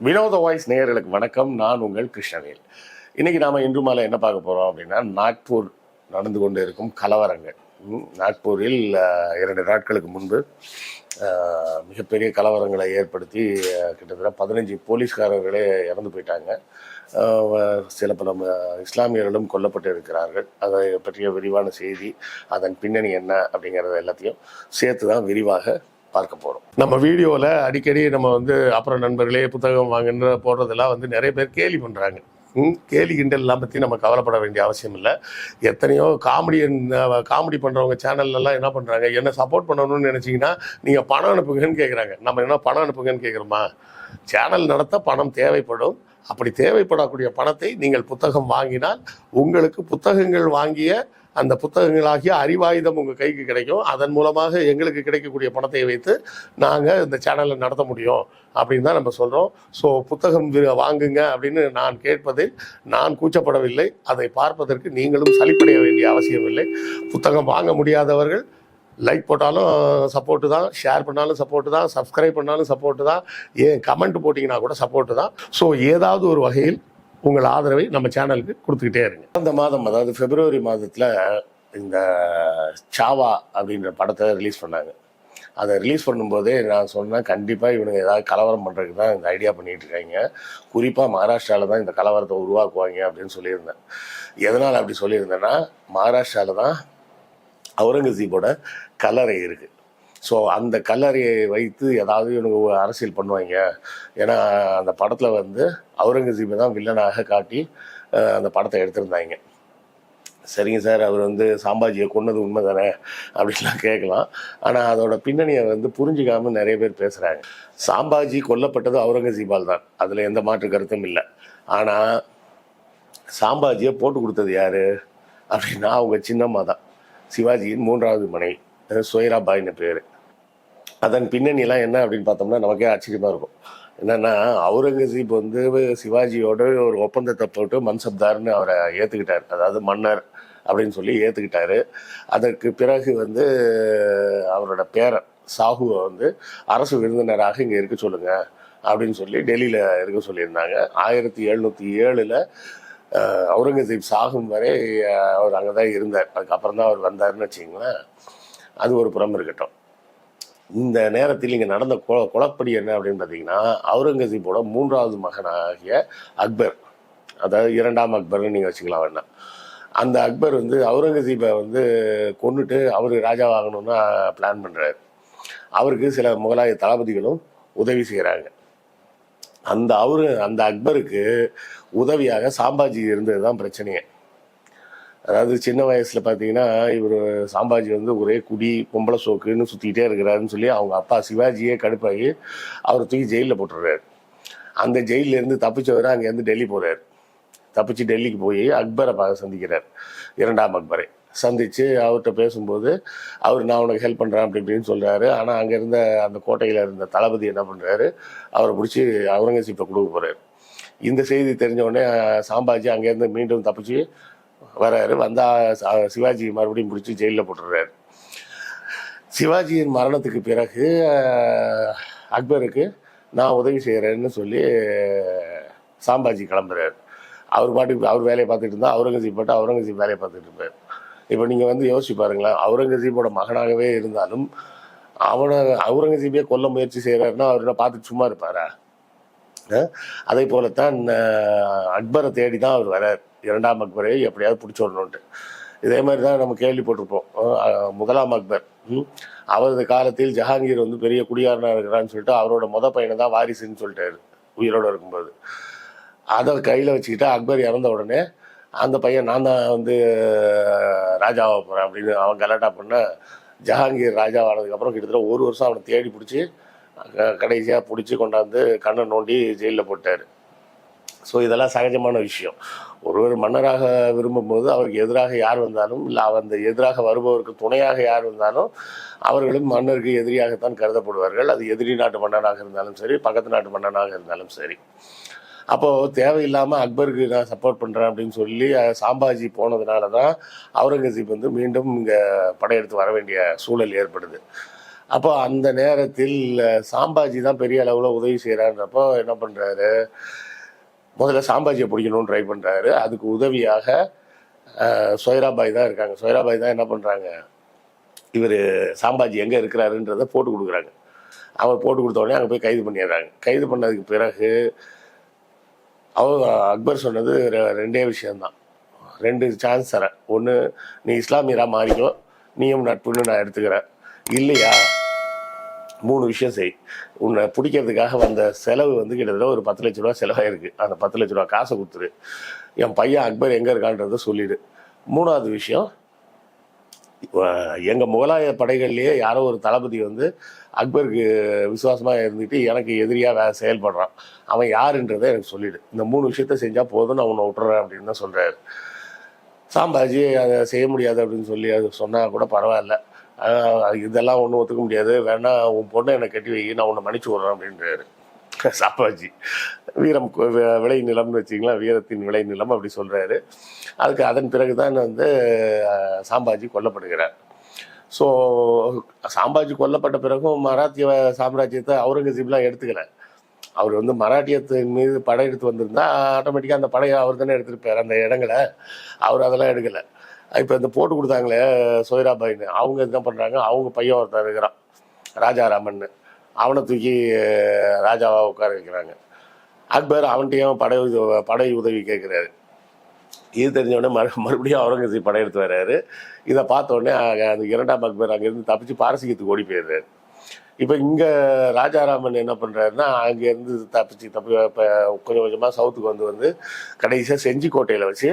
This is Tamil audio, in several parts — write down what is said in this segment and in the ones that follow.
வினோத வாய்ஸ் நேயர்களுக்கு வணக்கம். நான் உங்கள் கிருஷ்ணவேல். இன்னைக்கு நாம இன்று மாலை என்ன பார்க்க போறோம் அப்படின்னா, நாக்பூர் நடந்து கொண்டு இருக்கும் கலவரங்கள். நாக்பூரில் 2 நாட்களுக்கு முன்பு மிகப்பெரிய கலவரங்களை ஏற்படுத்தி கிட்டத்தட்ட 15 போலீஸ்காரர்களே இறந்து போயிட்டாங்க. சில பல இஸ்லாமியர்களும் கொல்லப்பட்டு இருக்கிறார்கள். அதை பற்றிய விரிவான செய்தி, அதன் பின்னணி என்ன அப்படிங்கிறத எல்லாத்தையும் சேர்த்து தான் விரிவாக பார்க்க போகிறோம். நம்ம வீடியோவில் அடிக்கடி நம்ம அப்புறம் நண்பர்களே புத்தகம் வாங்குன்ற போடுறதெல்லாம் நிறைய பேர் கேலி பண்ணுறாங்க. கேலி கிண்டல்லாம் பற்றி நம்ம கவலைப்பட வேண்டிய அவசியம் இல்லை. எத்தனையோ காமெடி பண்ணுறவங்க சேனல்லாம் என்ன பண்ணுறாங்க, என்ன சப்போர்ட் பண்ணணும்னு நினச்சிங்கன்னா நீங்கள் பணம் அனுப்புங்கன்னு கேட்குறாங்க. நம்ம என்ன பணம் அனுப்புங்கன்னு கேட்குறோமா? சேனல் நடத்த பணம் தேவைப்படும். அப்படி தேவைப்படக்கூடிய பணத்தை நீங்கள் புத்தகம் வாங்கினால் உங்களுக்கு புத்தகங்கள் வாங்கிய அந்த புத்தகங்களாகிய அறிவாயுதம் உங்கள் கைக்கு கிடைக்கும். அதன் மூலமாக எங்களுக்கு கிடைக்கக்கூடிய பணத்தை வைத்து நாங்கள் இந்த சேனலை நடத்த முடியும் அப்படின்னு தான் நம்ம சொல்கிறோம். ஸோ புத்தகம் வாங்குங்க அப்படின்னு நான் கேட்பதில் நான் கூச்சப்படவில்லை. அதை பார்ப்பதற்கு நீங்களும் சலிப்படைய வேண்டிய அவசியம் இல்லை. புத்தகம் வாங்க முடியாதவர்கள் லைக் போட்டாலும் சப்போர்ட்டு தான், ஷேர் பண்ணாலும் சப்போர்ட்டு தான், சப்ஸ்கிரைப் பண்ணாலும் சப்போர்ட்டு தான், ஏன் கமெண்ட் போட்டிங்கன்னா கூட சப்போர்ட்டு தான். ஸோ ஏதாவது ஒரு வகையில் உங்கள் ஆதரவை நம்ம சேனலுக்கு கொடுத்துக்கிட்டே இருங்க. அந்த மாதம், அதாவது பிப்ரவரி மாதத்தில் இந்த சாவா அப்படின்ற படத்தை ரிலீஸ் பண்ணாங்க. அதை ரிலீஸ் பண்ணும்போதே நான் சொன்னேன், கண்டிப்பாக இவனுங்க ஏதாவது கலவரம் பண்ணுறதுக்கு தான் இந்த ஐடியா பண்ணிகிட்டு இருக்காங்க. குறிப்பாக மகாராஷ்டிராவில் தான் இந்த கலவரத்தை உருவாக்குவாங்க அப்படின்னு சொல்லியிருந்தேன். எதனால் அப்படி சொல்லியிருந்தேன்னா, மகாராஷ்டிராவில் தான் அவுரங்கசீப்போட கல்லறை இருக்குது. ஸோ அந்த கல்லறையை வைத்து ஏதாவது இவனுக்கு அரசியல் பண்ணுவாங்க. ஏன்னா அந்த படத்தில் அவுரங்கசீப்பை தான் வில்லனாக காட்டி அந்த படத்தை எடுத்திருந்தாங்க. சரிங்க சார், அவர் சாம்பாஜியை கொன்னது உண்மை தானே அப்படின்லாம் கேட்கலாம். ஆனால் அதோட பின்னணியை புரிஞ்சிக்காமல் நிறைய பேர் பேசுகிறாங்க. சாம்பாஜி கொல்லப்பட்டது அவுரங்கசீப்பால் தான், அதில் எந்த மாற்று கருத்தும் இல்லை. ஆனால் சாம்பாஜியை போட்டு கொடுத்தது யார் அப்படின்னா அவங்க சின்னம்மா தான், சிவாஜியின் 3வது மனைவி, சோய்ராபாயின்னு பேர். அதன் பின்னணியெல்லாம் என்ன அப்படின்னு பார்த்தோம்னா நமக்கே ஆச்சரியமாக இருக்கும். என்னென்னா, அவுரங்கசீப் சிவாஜியோட ஒரு ஒப்பந்தத்தை போட்டு மன்சப்தார்னு அவரை ஏற்றுக்கிட்டார், அதாவது மன்னர் அப்படின்னு சொல்லி ஏற்றுக்கிட்டாரு. அதற்கு பிறகு அவரோட பேரன் சாகுவை அரசு விருந்தினராக இங்கே இருக்க சொல்லுங்க அப்படின்னு சொல்லி டெல்லியில் இருக்க சொல்லியிருந்தாங்க. 1707 அவுரங்கசீப் சாகும் வரை அவர் அங்கே தான் இருந்தார். அதுக்கப்புறம் தான் அவர் வந்தார்னு வச்சிங்களேன். அது ஒரு புறம் இருக்கட்டும். இந்த நேரத்தில் இங்கே நடந்த குழப்படி என்ன அப்படின்னு பார்த்தீங்கன்னா, அவுரங்கசீப்போட 3வது மகனாகிய அக்பர், அதாவது 2ஆம் அக்பர்னு நீங்கள் வச்சுக்கலாம் வேண்டாம். அந்த அக்பர் அவுரங்கசீப்பை கொன்னுட்டு அவர் ராஜாவாகணும்னு பிளான் பண்ணுறாரு. அவருக்கு சில முகலாய தளபதிகளும் உதவி செய்கிறாங்க. அந்த அக்பருக்கு உதவியாக சாம்பாஜி இருந்தது தான் பிரச்சனையே. அதாவது சின்ன வயசில் பார்த்தீங்கன்னா இவர் சாம்பாஜி ஒரே குடி பொம்பளை சோக்குன்னு சுற்றிக்கிட்டே இருக்கிறாருன்னு சொல்லி அவங்க அப்பா சிவாஜியே கடுப்பாகி அவர் தூக்கி ஜெயிலில் போட்டுடுறாரு. அந்த ஜெயிலேருந்து தப்பிச்சவர் அங்கேருந்து டெல்லி போகிறார். தப்பிச்சு டெல்லிக்கு போய் அக்பரை சந்திக்கிறார், 2ஆம் அக்பரை சந்தித்து அவர்கிட்ட பேசும்போது அவர் நான் உனக்கு ஹெல்ப் பண்ணுறேன் அப்படி இப்படின்னு சொல்கிறாரு. ஆனால் அங்கே இருந்த அந்த கோட்டையில் இருந்த தளபதி என்ன பண்ணுறாரு, அவரை பிடிச்சி அவுரங்கசீப்பை கொடுக்க போகிறார். இந்த செய்தி தெரிஞ்ச உடனே சாம்பாஜி அங்கேருந்து மீண்டும் தப்பிச்சு வர்றாரு. வந்தால் சிவாஜி மறுபடியும் பிடிச்சி ஜெயிலில் போட்டுடுறாரு. சிவாஜியின் மரணத்துக்கு பிறகு அக்பருக்கு நான் உதவி செய்கிறேன்னு சொல்லி சாம்பாஜி கிளம்புறாரு. அவர் பாட்டுக்கு அவர் வேலையை பார்த்துட்டு இருந்தால் அவுரங்கசீப் பாட்டு அவுரங்கசீப் வேலையை பார்த்துட்டு இருப்பார். இப்போ நீங்கள் யோசிச்சு பாருங்களேன், அவுரங்கசீப்போட மகனாகவே இருந்தாலும் அவனை அவுரங்கசீப்பே கொல்ல முயற்சி செய்கிறாருன்னா அவர்கிட்ட பார்த்துட்டு சும்மா இருப்பாரா? அதே போலத்தான் அக்பரை தேடி தான் அவர் வர்றார், 2ஆம் அக்பரை எப்படியாவது பிடிச்சி வரணுன்ட்டு. இதே மாதிரி தான் நம்ம கேள்விப்பட்டிருப்போம். 1ஆம் அக்பர் அவரது காலத்தில் ஜஹாங்கீர் பெரிய குடியாரனாக இருக்கிறான்னு சொல்லிட்டு அவரோட பையனை தான் வாரிசுன்னு சொல்லிட்டாரு உயிரோடு இருக்கும்போது. அதை கையில் வச்சுக்கிட்டு அக்பர் இறந்த உடனே அந்த பையன் நான் தான் ராஜாவாக போகிறேன் அப்படின்னு அவன் கலாட்டா பண்ண, ஜஹாங்கீர் ராஜாவானதுக்கப்புறம் கிட்டத்தட்ட 1 வருஷம் அவனை தேடி பிடிச்சி கடைசியாக பிடிச்சி கொண்டாந்து கண்ணை நோண்டி ஜெயிலில் போட்டார். ஸோ இதெல்லாம் சகஜமான விஷயம். ஒருவர் மன்னராக விரும்பும்போது அவருக்கு எதிராக யார் வந்தாலும், இல்லை அந்த எதிராக வருபவருக்கு துணையாக யார் வந்தாலும் அவர்களும் மன்னருக்கு எதிரியாகத்தான் கருதப்படுவார்கள். அது எதிரி நாட்டு மன்னனாக இருந்தாலும் சரி, பக்கத்து நாட்டு மன்னனாக இருந்தாலும் சரி. அப்போது தேவையில்லாமல் அக்பருக்கு நான் சப்போர்ட் பண்ணுறேன் அப்படின்னு சொல்லி சாம்பாஜி போனதுனால தான் அவுரங்கசீப் மீண்டும் இங்கே படையெடுத்து வர வேண்டிய சூழல் ஏற்படுது. அப்போ அந்த நேரத்தில் சாம்பாஜி தான் பெரிய அளவில் உதவி செய்கிறான்றப்போ என்ன பண்ணுறாரு, முதல்ல சாம்பாஜியை பிடிக்கணும்னு ட்ரை பண்ணுறாரு. அதுக்கு உதவியாக சொய்ராபாய் தான் இருக்காங்க. சொய்ராபாய் தான் என்ன பண்ணுறாங்க, இவர் சாம்பாஜி எங்கே இருக்கிறாருன்றதை போட்டு கொடுக்குறாங்க. அவர் போட்டு கொடுத்த உடனே அங்கே போய் கைது பண்ணிடுறாங்க. கைது பண்ணதுக்கு பிறகு அக்பர் சொன்னது ரெண்டே விஷயம்தான், 2 சான்ஸ் தரேன். ஒன்று, நீ இஸ்லாமியராக மாறிக்கோ, நீயும் நட்புன்னு நான் எடுத்துக்கிறேன். இல்லையா 3 விஷயம் செய். உன்னை பிடிக்கிறதுக்காக வந்த செலவு வந்து கிட்டத்தட்ட ஒரு 10 லட்ச ரூபா செலவாயிருக்கு. அந்த 10 லட்ச ரூபா காசை கொடுத்துரு. என் பையன் அக்பர் எங்கே இருக்கான்றதை சொல்லிடு. 3வது விஷயம், எங்கள் முகலாய படைகள்லேயே யாரோ ஒரு தளபதி வந்து அக்பருக்கு விசுவாசமாக இருந்துட்டு எனக்கு எதிரியாக செயல்படுறான், அவன் யாருன்றதை எனக்கு சொல்லிடு. இந்த 3 விஷயத்த செஞ்சால் போதும், நான் உன்னை விட்டுறேன் அப்படின்னு தான் சொல்கிறாரு. சாம்பாஜி அதை செய்ய முடியாது அப்படின்னு சொல்லி அது சொன்னால் கூட பரவாயில்ல, இதெல்லாம் ஒன்றும் ஒத்துக்க முடியாது, வேணா உன் பொண்ணை என்னை கட்டி வை, நான் உன்னை மன்னிச்சு விட்றேன் அப்படின்றாரு சாம்பாஜி. வீரம் விளை நிலம்னு வச்சிங்களா, வீரத்தின் விளை நிலம் அப்படி சொல்கிறாரு. அதுக்கு அதன் பிறகு தான் வந்து சாம்பாஜி கொல்லப்படுகிறார். ஸோ சாம்பாஜி கொல்லப்பட்ட பிறகும் மராத்திய சாம்ராஜ்யத்தை அவுரங்கசீப்லாம் எடுத்துக்கல. அவர் வந்து மராட்டியத்தின் மீது படை எடுத்து வந்திருந்தா ஆட்டோமேட்டிக்காக அந்த படையை அவர் தானே எடுத்துருப்பார் அந்த இடங்களை. அவர் அதெல்லாம் எடுக்கலை. இப்போ இந்த போட்டு கொடுத்தாங்களே சொய்ராபாயின்னு, அவங்க என்ன பண்ணுறாங்க, அவங்க பையன் ஒருத்தர் இருக்கிறான் ராஜாராமன், அவனை தூக்கி ராஜாவாக உட்கார வைக்கிறாங்க. அக்பர் அவன்கிட்டையும் படை உதவி கேட்குறாரு. இது தெரிஞ்சவுடனே மறுபடியும் அவுரங்கசீப் படையெடுத்து வர்றாரு. இதை பார்த்தோடனே அந்த 2ஆம் அக்பர் அங்கேருந்து தப்பிச்சு பாரசீகத்துக்கு ஓடி போயிடுறாரு. இப்போ இங்கே ராஜாராமன் என்ன பண்ணுறாருன்னா, அங்கேருந்து கொஞ்சம் கொஞ்சமாக சவுத்துக்கு வந்து கடைசியாக செஞ்சிக்கோட்டையில் வச்சு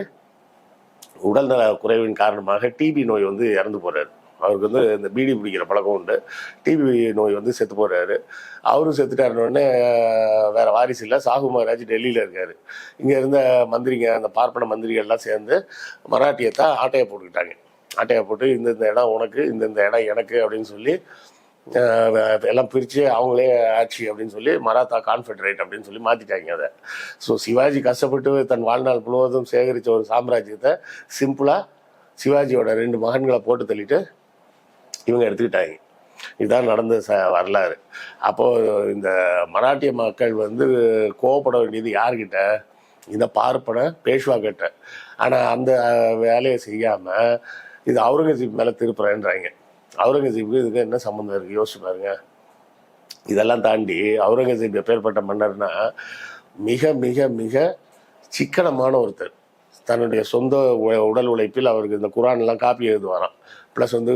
உடல்நல குறைவின் காரணமாக டிபி நோய் வந்து இறந்து போகிறாரு. அவருக்கு வந்து இந்த பீடி பிடிக்கிற பழக்கம் உண்டு. டிபி நோய் வந்து செத்து போகிறாரு. அவரும் செத்துட்டாருன்னொடனே வேறு வாரிசு இல்லை. சாகு மகாராஜ் டெல்லியில் இருக்கார். இங்கே இருந்த மந்திரிங்க, அந்த பார்ப்பன மந்திரிகள்லாம் சேர்ந்து மராட்டியத்தை ஆட்டையை போட்டுக்கிட்டாங்க. ஆட்டையை போட்டு இந்த இடம் உனக்கு, இந்த இடம் எனக்கு அப்படின்னு சொல்லி எல்லாம் பிரித்து அவங்களே ஆட்சி அப்படின்னு சொல்லி மராத்தா கான்ஃபெடரேட் அப்படின்னு சொல்லி மாற்றிட்டாங்க அதை. ஸோ சிவாஜி கஷ்டப்பட்டு தன் வாழ்நாள் முழுவதும் சேகரித்த ஒரு சாம்ராஜ்யத்தை சிம்பிளாக சிவாஜியோட 2 மகன்களை போட்டு தள்ளிட்டு இவங்க எடுத்துக்கிட்டாங்க. இதுதான் நடந்த வரலாறு. அப்போது இந்த மராட்டிய மக்கள் வந்து கோவப்பட வேண்டியது யார்கிட்ட, இந்த பார்ப்பன பேஷ்வா கிட்ட. ஆனால் அந்த வேலையை செய்யாமல் இது அவுரங்கசீப் மேலே திருப்புறேன்றாங்க. அவுரங்கசீப்புக்கு இதுக்கு என்ன சம்மந்தம் இருக்குது யோசிச்சு பாருங்க. இதெல்லாம் தாண்டி அவுரங்கசீப் எப்பேற்பட்ட மன்னர்னா, மிக மிக மிக சிக்கனமான ஒருத்தர். தன்னுடைய சொந்த உடல் உழைப்பில் அவருக்கு இந்த குரான்லாம் காப்பி எழுதுவாராம். ப்ளஸ் வந்து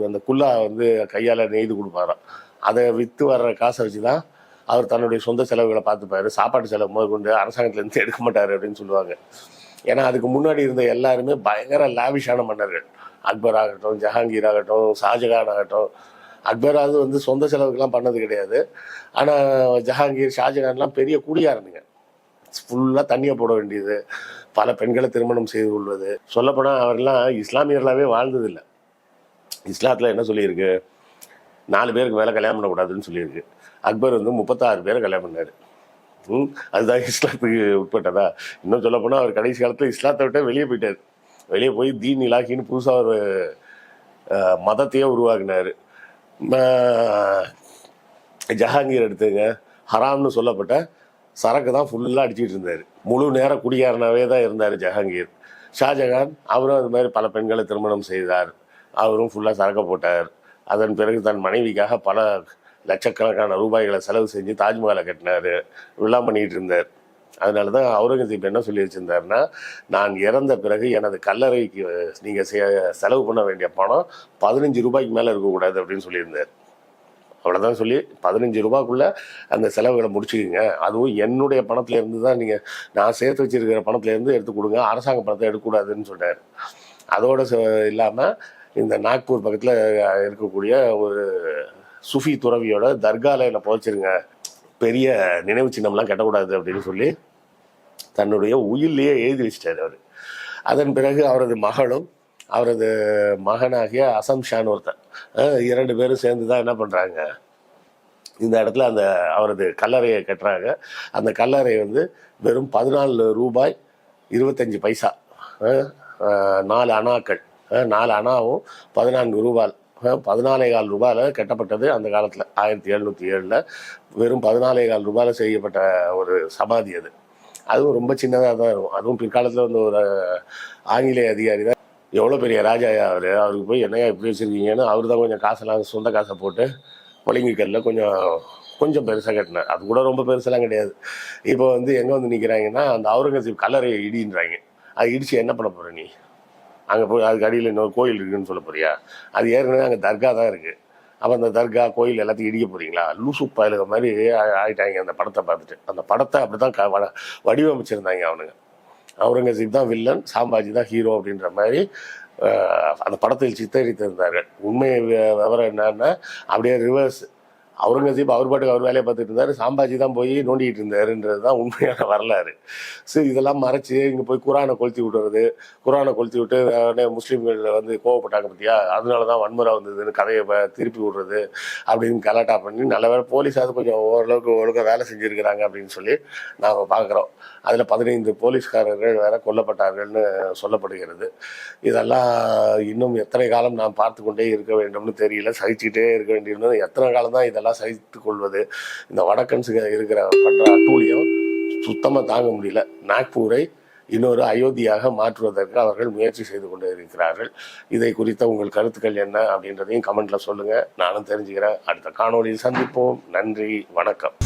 அந்த குல்லா வந்து கையால் நெய்து கொடுப்பாராம். அதை விற்று வர்ற காசை வச்சு தான் அவர் தன்னுடைய சொந்த செலவுகளை பார்த்துப்பாரு. சாப்பாட்டு செலவு முதற்கொண்டு அரசாங்கத்துலேருந்து எடுக்க மாட்டார் அப்படின்னு சொல்லுவாங்க. ஏன்னா அதுக்கு முன்னாடி இருந்த எல்லாருமே பயங்கர லாவிஷான மன்னர்கள். அக்பர் ஆகட்டும், ஜஹாங்கீர் ஆகட்டும், ஷாஜகான் ஆகட்டும். அக்பராவது வந்து சொந்த செலவுக்கெல்லாம் பண்ணது கிடையாது. ஆனால் ஜஹாங்கீர், ஷாஜகான்லாம் பெரிய குடியாரனுங்க. ஃபுல்லாக தண்ணியை போட வேண்டியது, பல பெண்களை திருமணம் செய்து கொள்வது. சொல்லப்போனால் அவரெல்லாம் இஸ்லாமியர்களாகவே வாழ்ந்ததில்லை. இஸ்லாத்தில் என்ன சொல்லியிருக்கு, 4 பேருக்கு மேலே கல்யாணம் பண்ணக்கூடாதுன்னு சொல்லியிருக்கு. அக்பர் வந்து 36 பேரை கல்யாணம் பண்ணார். அதுதான் இஸ்லாத்துக்கு உட்பட்டதா. இன்னும் சொல்லப்போனால் அவர் கடைசி காலத்தில் இஸ்லாத்தை விட்டு வெளியே போயிட்டார். வெளியே போய் தீன் இலாகின்னு புதுசாக ஒரு மதத்தையே உருவாக்கினார். ஜஹாங்கீர் எடுத்துங்க, ஹராம்னு சொல்லப்பட்ட சரக்கு தான் ஃபுல்லாக அடிச்சுட்டு இருந்தார். முழு நேர குடியாரனாவே தான் இருந்தார் ஜஹாங்கீர். ஷாஜகான் அவரும் அது மாதிரி பல பெண்களை திருமணம் செய்தார். அவரும் ஃபுல்லாக சரக்கை போட்டார். அதன் பிறகு தன் மனைவிக்காக பல லட்சக்கணக்கான ரூபாய்களை செலவு செஞ்சு தாஜ்மஹாலை கட்டினார். இப்படிலாம் பண்ணிகிட்டு இருந்தார். அதனால தான் அவுரங்கசீப் என்ன சொல்லி வச்சுருந்தாருன்னா, நான் இறந்த பிறகு எனது கல்லறைக்கு நீங்கள் செலவு பண்ண வேண்டிய பணம் 15 ரூபாய்க்கு மேலே இருக்கக்கூடாது அப்படின்னு சொல்லியிருந்தார். அவ்வளோதான் சொல்லி 15 ரூபாய்க்குள்ளே அந்த செலவுகளை முடிச்சுக்கிங்க. அதுவும் என்னுடைய பணத்துலேருந்து தான், நீங்கள் நான் சேர்த்து வச்சுருக்கிற பணத்துலேருந்து எடுத்து கொடுங்க, அரசாங்க பணத்தை எடுக்கக்கூடாதுன்னு சொன்னார். அதோடு இல்லாமல் இந்த நாக்பூர் பக்கத்தில் இருக்கக்கூடிய ஒரு சுஃபி துறவியோட தர்காவில் என்னை புதைச்சிருங்க, பெரிய நினைவு சின்னம்லாம் கட்டக்கூடாது அப்படின்னு சொல்லி தன்னுடைய உயிரிலேயே எழுதி வச்சிட்டார் அவர். அதன் பிறகு அவரது மகளும் அவரது மகனாகிய அசம் ஷான் ஒருத்தன் 2 பேரும் சேர்ந்து தான் என்ன பண்ணுறாங்க, இந்த இடத்துல அந்த அவரது கல்லறையை கட்டுறாங்க. அந்த கல்லறை வந்து வெறும் 14 ரூபாய் 25 பைசா, 4 அணாக்கள், 4 அணாவும் 14 ரூபாய் 14,500 கட்டப்பட்டது அந்த காலத்தில் 1707. வெறும் 14,500 செய்யப்பட்ட ஒரு சமாதி அது. அதுவும் ரொம்ப சின்னதாக தான் இருக்கும். அதுவும் பிற்காலத்தில் வந்து ஒரு ஆங்கிலேய அதிகாரி தான், எவ்வளோ பெரிய ராஜாயா அவருக்கு போய் என்னையா இப்படி வச்சுருக்கீங்கன்னு அவர் தான் கொஞ்சம் காசெல்லாம் சொந்த காசை போட்டு பொலிங்கிக்கல்ல கொஞ்சம் கொஞ்சம் பெருசாக கட்டினார். அது கூட ரொம்ப பெருசெல்லாம் கிடையாது. இப்போ வந்து எங்கே வந்து நிற்கிறாங்கன்னா, அந்த அவுரங்கசீப் கல்லறையை இடின்றாங்க. அது இடித்து என்ன பண்ண போகிற நீ? அங்கே போய் அதுக்கு அடியில் இன்னொரு கோயில் இருக்குதுன்னு சொல்ல போறியா? அது ஏற்கனவே அங்கே தர்கா தான் இருக்குது. அப்போ அந்த தர்கா கோயில் எல்லாத்தையும் இடிக்க போகிறீங்களா? லூசு பயலுக மாதிரி ஆகிட்டாங்க அந்த படத்தை பார்த்துட்டு. அந்த படத்தை அப்படி தான் வடிவமைச்சிருந்தாங்க அவனுங்க. அவுரங்கசீப் தான் வில்லன், சாம்பாஜி தான் ஹீரோ அப்படின்ற மாதிரி அந்த படத்தில் சித்தரித்திருந்தார்கள். உண்மை விவரம் என்னன்னா அப்படியே ரிவர்ஸ். அவுரங்கசீப் அவர் பாட்டுக்கு அவர் வேலையை பார்த்துட்டு இருந்தார், சாம்பாஜி தான் போய் நோண்டிகிட்டு இருந்தாருன்றது தான் உண்மையான வரலாறு. சரி, இதெல்லாம் மறைச்சி இங்கே போய் குரானை கொளுத்தி விட்டுறது, குரானை கொளுத்தி விட்டு முஸ்லீம்கள் வந்து கோவப்பட்டாங்க பற்றியா, அதனால தான் வன்முறை வந்ததுன்னு கதையை திருப்பி விடுறது அப்படின்னு கலாட்டா பண்ணி, நல்ல வேலை போலீஸாவது கொஞ்சம் ஓரளவுக்கு ஒழுங்காக வேலை செஞ்சுருக்கிறாங்க அப்படின்னு சொல்லி நாம் பார்க்குறோம். அதில் 15 போலீஸ்காரர்கள் வேற கொல்லப்பட்டார்கள்னு சொல்லப்படுகிறது. இதெல்லாம் இன்னும் எத்தனை காலம் நாம் பார்த்து கொண்டே இருக்க வேண்டும்னு தெரியல. சகிச்சுக்கிட்டே இருக்க வேண்டியது. எத்தனை காலம் தான் இதெல்லாம் சகித்து கொள்வது? இந்த வடக்கன்ஸுக்கு இருக்கிற பண்ணுற அட்டூழியம் சுத்தமாக தாங்க முடியல. நாக்பூரை இன்னொரு அயோத்தியாக மாற்றுவதற்கு அவர்கள் முயற்சி செய்து கொண்டு இருக்கிறார்கள். இதை குறித்த உங்கள் கருத்துக்கள் என்ன அப்படின்றதையும் கமெண்ட்ல சொல்லுங்க. நானும் தெரிஞ்சுக்கிறேன். அடுத்த காணொளியில் சந்திப்போம். நன்றி, வணக்கம்.